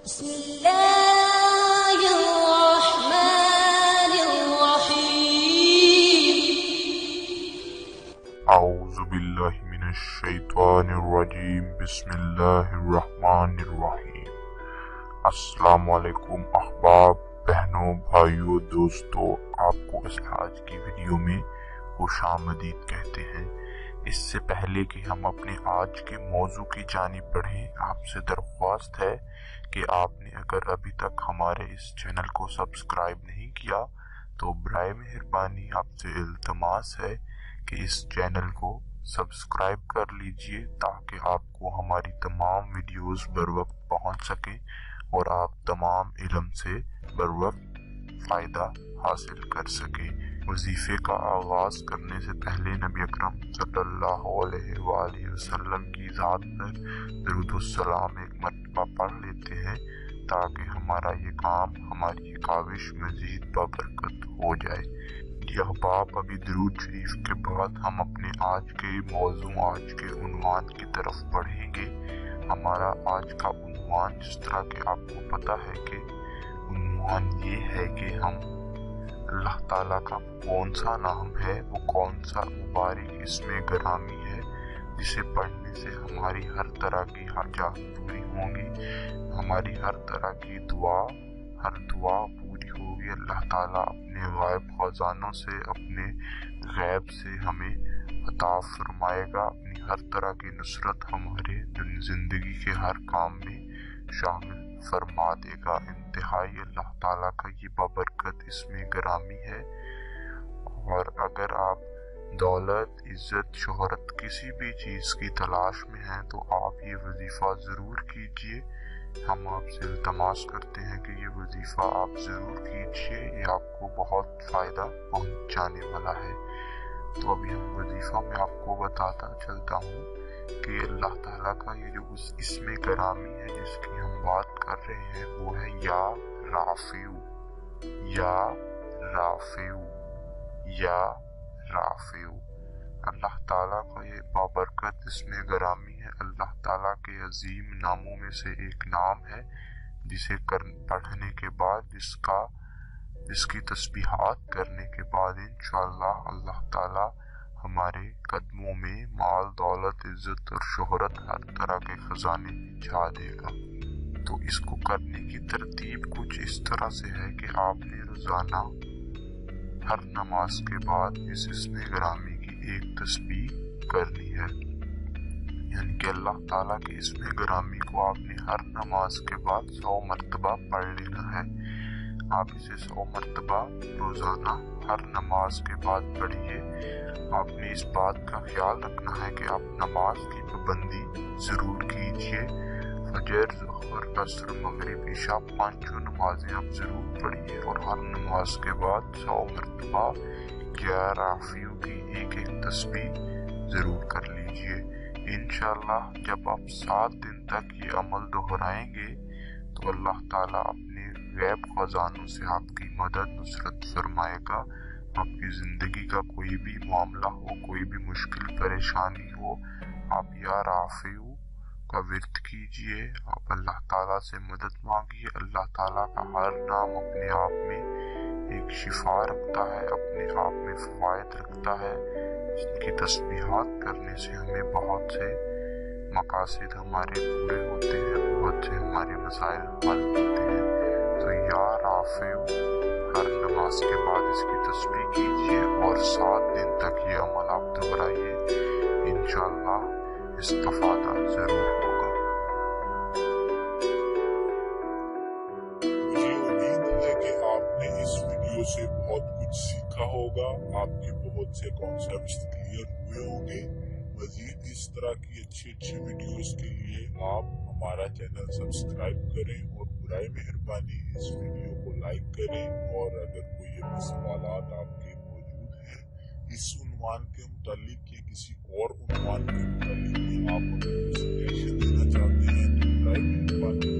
بسم الله الرحمن الرحيم اعوذ باللہ من الشیطان الرجیم بسم اللہ الرحمن الرحیم۔ السلام علیکم احباب، بہنوں، بھائیوں، دوستوں، آپ کو اس آج کی ویڈیو میں خوش آمدید کہتے ہیں۔ اس سے پہلے کہ ہم اپنے آج کے موضوع کی جانب بڑھیں، آپ سے درخواست ہے کہ آپ نے اگر ابھی تک ہمارے اس چینل کو سبسکرائب نہیں کیا تو برائے مہربانی آپ سے التماس ہے کہ اس چینل کو سبسکرائب کر لیجئے تاکہ آپ کو ہماری تمام ویڈیوز بر وقت پہنچ سکیں اور آپ تمام علم سے بر وقت فائدہ حاصل کر سکیں۔ وظیفے کا آغاز کرنے سے پہلے نبی اکرم صلی اللہ علیہ وآلہ وسلم کی ذات پر درود السلام ایک مرتبہ پڑھ لیتے ہیں تاکہ ہمارا یہ کام، ہماری یہ کاوش مزید بابرکت ہو جائے۔ جی احباب، ابھی درود شریف کے بعد ہم اپنے آج کے موضوع، آج کے عنوان کی طرف بڑھیں گے۔ ہمارا آج کا عنوان، جس طرح کہ آپ کو پتہ ہے کہ عنوان یہ ہے کہ ہم اللہ تعالیٰ کا کون سا نام ہے، وہ کون سا مبارک اسم گرامی ہے جسے پڑھنے سے ہماری ہر طرح کی حاجات پوری ہوں گی، ہماری ہر طرح کی ہر دعا پوری ہوگی۔ اللہ تعالیٰ اپنے غائب خزانوں سے، اپنے غیب سے ہمیں عطا فرمائے گا، اپنی ہر طرح کی نصرت ہمارے زندگی کے ہر کام میں شامل فرما دے گا۔ انتہائی اللہ تعالیٰ کا یہ بابرکت اسم گرامی ہے۔ اور اگر آپ دولت، عزت، شہرت، کسی بھی چیز کی تلاش میں ہیں تو آپ یہ وظیفہ ضرور کیجئے۔ ہم آپ سے التماس کرتے ہیں کہ یہ وظیفہ آپ ضرور کیجئے، یہ آپ کو بہت فائدہ پہنچانے والا ہے۔ تو ابھی ہم وظیفہ میں آپ کو بتاتا چلتا ہوں کہ اللہ تعالیٰ کا یہ جو اسم گرامی ہے جس کی ہم بات کر رہے ہیں وہ ہے یا رافع، یا رافع، یا رافع۔ اللہ تعالیٰ کا یہ بابرکت اسم گرامی ہے۔ اللہ تعالیٰ کے عظیم ناموں میں سے ایک نام ہے جسے پڑھنے کے بعد، جس کی تسبیحات کرنے کے بعد انشاءاللہ اللہ تعالیٰ ہمارے قدموں میں مال، دولت، عزت اور شہرت، ہر طرح کے خزانے بچھا دے گا۔ تو اس کو کرنے کی ترتیب کچھ اس طرح سے ہے کہ آپ نے روزانہ ہر نماز کے بعد اس اسم گرامی کی ایک تسبیح کرنی ہے، یعنی کہ اللہ تعالیٰ کے اسم گرامی کو آپ نے ہر نماز کے بعد 100 مرتبہ پڑھ لینا ہے۔ آپ اسے 100 مرتبہ روزانہ ہر نماز کے بعد پڑھیے۔ آپ نے اس بات کا خیال رکھنا ہے کہ آپ نماز کی پابندی ضرور کیجئے۔ فجر، ظہر، عصر، مغرب، عشاء، 5 نمازیں آپ ضرور پڑھیے اور ہر نماز کے بعد 100 مرتبہ یا رافع کی ایک تسبیح ضرور کر لیجئے۔ انشاءاللہ جب آپ 7 دن تک یہ عمل دہرائیں گے تو اللہ تعالیٰ اپنے غیب خزانوں سے آپ کی مدد، نصرت فرمائے گا۔ آپ کی زندگی کا کوئی بھی معاملہ ہو، کوئی بھی مشکل پریشانی ہو، آپ یا رافع کا ورد کیجئے، آپ اللہ تعالیٰ سے مدد مانگیے۔ اللہ تعالیٰ کا ہر نام اپنے آپ میں ایک شفا رکھتا ہے، اپنے آپ میں فوائد رکھتا ہے، جن کی تسبیحات کرنے سے ہمیں بہت سے مقاصد ہمارے پورے ہوتے ہیں، بہت سے ہمارے مسائل حل ہوتے ہیں۔ تو یا رافع ہر نماز کے بعد اس کی تسبیح کیجئے اور 7 دن تک یہ عمل آپ دہرائیے، انشاءاللہ استفادہ ضرور ہوگا۔ مجھے امید ہے کہ آپ نے اس ویڈیو سے بہت کچھ سیکھا ہوگا، آپ کے بہت سے کانسیپٹس کلیئر ہوئے ہوں گے۔ مزید اس طرح کی اچھی ویڈیوز کے لیے آپ ہمارا چینل سبسکرائب کریں اور برائے مہربانی اس ویڈیو کو لائک کریں، اور اگر کوئی بھی سوالات آپ کے موجود ہیں اس عنوان کے متعلق یا کسی اور عنوان کے متعلق، آپ اگر سجیشن دینا چاہتے ہیں تو برائے مہربانی